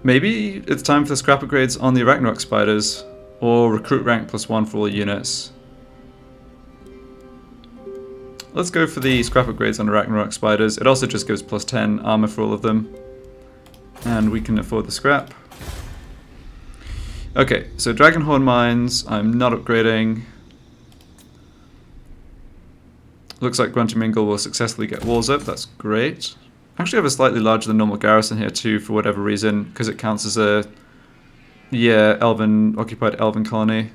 Maybe it's time for the scrap upgrades on the Arachnarok Spiders. Or recruit rank +1 for all units. Let's go for the scrap upgrades on Arachnarok Spiders. It also just gives +10 armor for all of them. And we can afford the scrap. Okay, so Dragonhorn Mines, I'm not upgrading. Looks like Grunty Mingle will successfully get walls up, that's great. I actually have a slightly larger than normal garrison here too, for whatever reason, because it counts as a, yeah, occupied elven colony.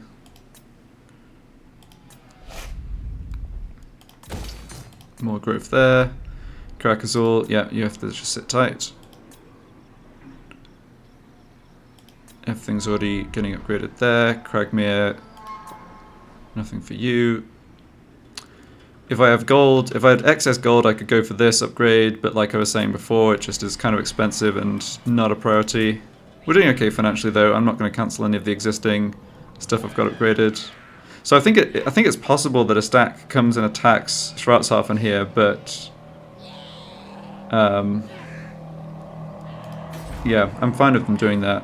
More growth there. Karakazul, yeah, you have to just sit tight. Everything's already getting upgraded there. Kragmere, Nothing for you. If I have gold, if I had excess gold, I could go for this upgrade, but like I was saying before, it just is kind of expensive and not a priority. We're doing okay financially though. I'm not going to cancel any of the existing stuff I've got upgraded. So I think it's possible that a stack comes and attacks Schwarzhafen here, but yeah, I'm fine with them doing that.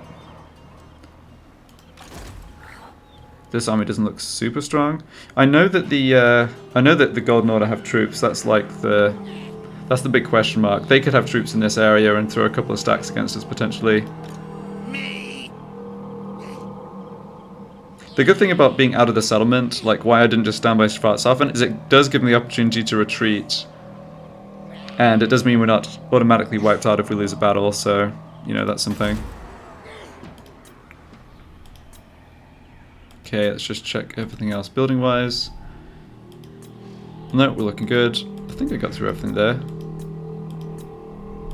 This army doesn't look super strong. I know that the Golden Order have troops. That's the big question mark. They could have troops in this area and throw a couple of stacks against us potentially. The good thing about being out of the settlement, like why I didn't just stand by Schwarzhafen, is it does give me the opportunity to retreat. And it does mean we're not automatically wiped out if we lose a battle, so, you know, that's something. Okay, let's just check everything else building-wise. No, we're looking good. I think I got through everything there.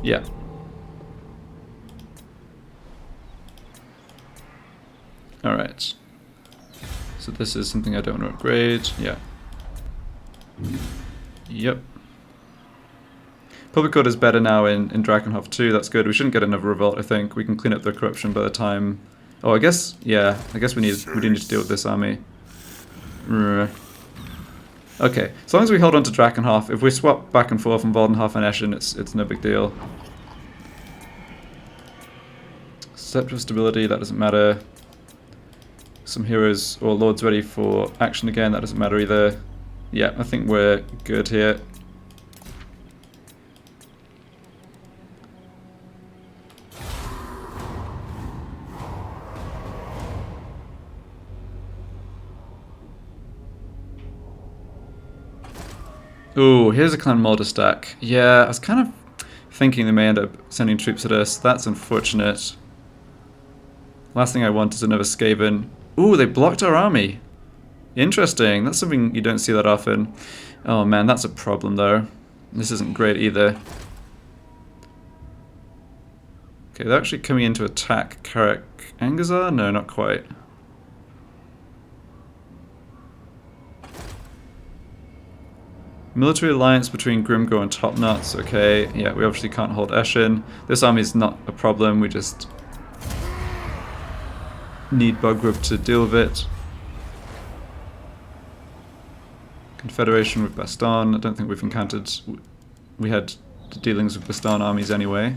Yeah. Alright. So this is something I don't want to upgrade. Yeah. Yep. Public order is better now in Drakenhof 2. That's good. We shouldn't get another revolt, I think. We can clean up the corruption by the time... Oh, I guess... Yeah. I guess we do need to deal with this army. Okay. As long as we hold on to Drakenhof, if we swap back and forth from Waldenhof and Eschen, it's no big deal. Scepter stability, that doesn't matter. Some heroes or lords ready for action again, that doesn't matter either. Yeah, I think we're good here. Ooh, here's a Clan Mulder stack. Yeah, I was kind of thinking they may end up sending troops at us. That's unfortunate. Last thing I want is another Skaven. Ooh, they blocked our army. Interesting. That's something you don't see that often. Oh man, that's a problem though. This isn't great either. Okay, they're actually coming in to attack Karak Angazar? No, not quite. Military alliance between Grimgor and Topknots. Okay, yeah, we obviously can't hold Eschen. This army is not a problem, we just need Bogrub to deal with it. Confederation with Baston. I don't think we've encountered... We had dealings with Baston armies anyway.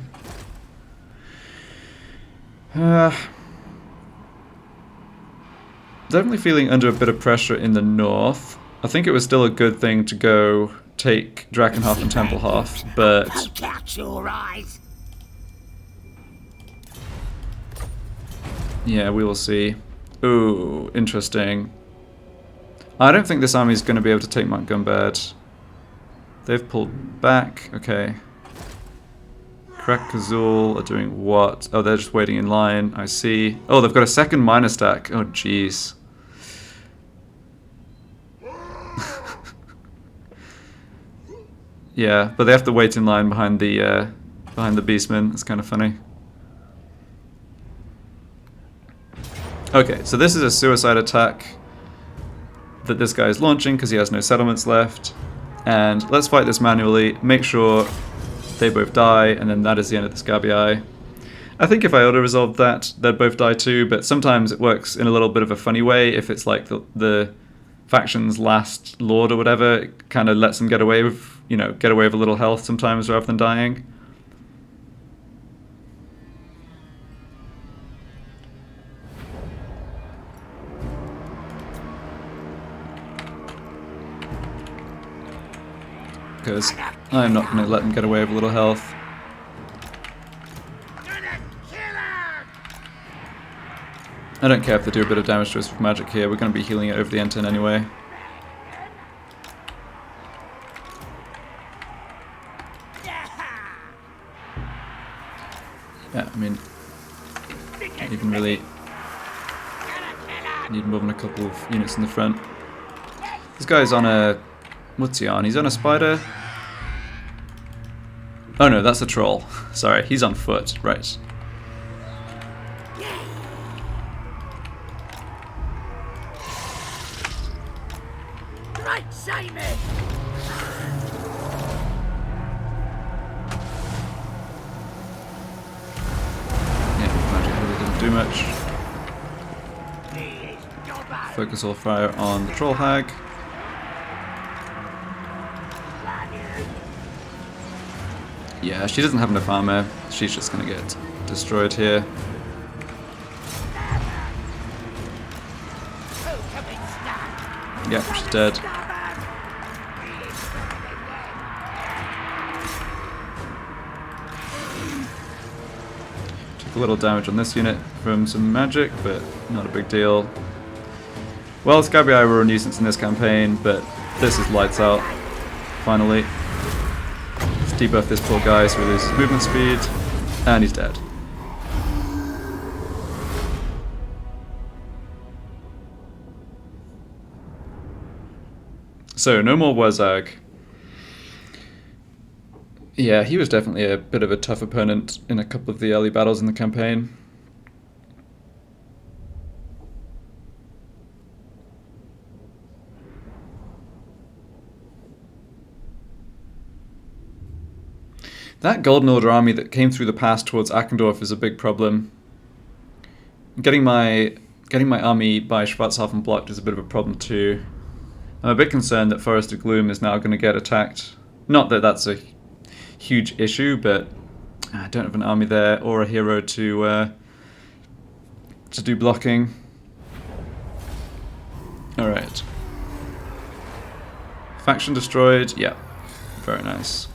Definitely feeling under a bit of pressure in the north. I think it was still a good thing to go take Drakenhof and Templehof, but... I'll catch your eyes. Yeah, we will see. Ooh, interesting. I don't think this army is going to be able to take Mount Gumbad. They've pulled back. Okay. Krak Kazul are doing what? Oh, they're just waiting in line. I see. Oh, they've got a second minor stack. Oh, jeez. Yeah, but they have to wait in line behind the beastmen. It's kind of funny. Okay, so this is a suicide attack that this guy is launching because he has no settlements left. And let's fight this manually, make sure they both die, and then that is the end of the Scabii. I think if I auto-resolved that, they'd both die too, but sometimes it works in a little bit of a funny way. If it's like the faction's last lord or whatever, it kind of lets them get away with, you know, get away with a little health sometimes rather than dying. Because I'm not going to let them get away with a little health. I don't care if they do a bit of damage to us with magic here, we're going to be healing it over the N10 anyway. Yeah, I mean, not even really need more than a couple of units in the front. This guy's on a... What's he on? He's on a spider? Oh no, that's a troll. Sorry, he's on foot. Right. Great Shamans! Yeah, magic really didn't do much. Focus all fire on the troll hag. Yeah, she doesn't have enough armor. She's just gonna get destroyed here. Yep, she's dead. Took a little damage on this unit from some magic, but not a big deal. Well, Scabii were a nuisance in this campaign, but this is lights out. Finally. Let's debuff this poor guy so he loses movement speed, and he's dead. So, no more Wazag. Yeah, he was definitely a bit of a tough opponent in a couple of the early battles in the campaign. That Golden Order army that came through the pass towards Ackendorf is a big problem. Getting my army by Schwarzhafen blocked is a bit of a problem too. I'm a bit concerned that Forest of Gloom is now going to get attacked. Not that that's a huge issue, but I don't have an army there or a hero to do blocking. Alright. Faction destroyed. Yeah. Very nice.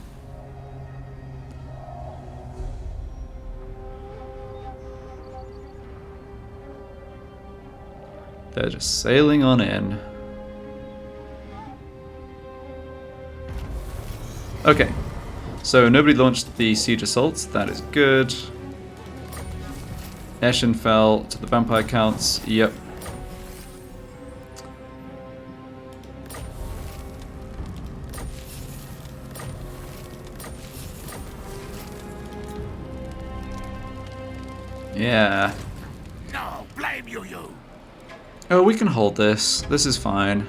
They're just sailing on in. Okay, so nobody launched the siege assaults, that is good. Eschen fell to the vampire counts, yep. Yeah. No, blame you. Oh, we can hold this. This is fine.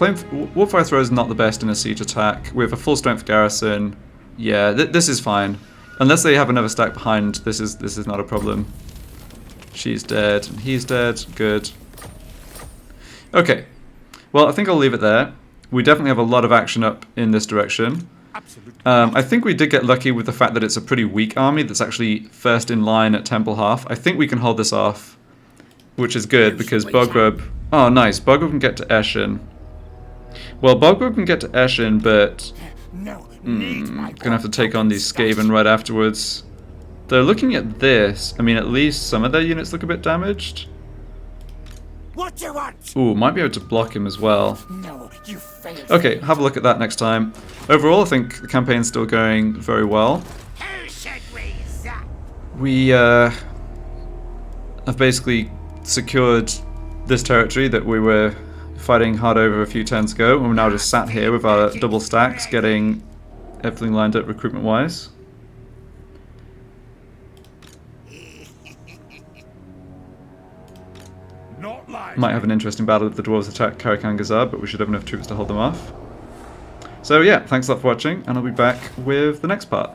Warfire Throw is not the best in a siege attack. We have a full strength garrison. Yeah, this is fine. Unless they have another stack behind, this is not a problem. She's dead, and he's dead. Good. Okay. Well, I think I'll leave it there. We definitely have a lot of action up in this direction. I think we did get lucky with the fact that it's a pretty weak army that's actually first in line at Temple Half. I think we can hold this off, which is good because Bogrub... Oh, nice. Bogrub can get to Eschen. Well, Bogrub can get to Eschen, but... gonna have to take on these Skaven right afterwards. They're looking at this. I mean, at least some of their units look a bit damaged. What you want? Ooh, might be able to block him as well. No, you failed. Okay, have a look at that next time. Overall, I think the campaign's still going very well. Who should we zap? We have basically secured this territory that we were fighting hard over a few turns ago, and we're now just sat here with our double stacks, getting everything lined up recruitment-wise. Might have an interesting battle if the dwarves attack Karakangazar, but we should have enough troops to hold them off. So yeah, thanks a lot for watching, and I'll be back with the next part.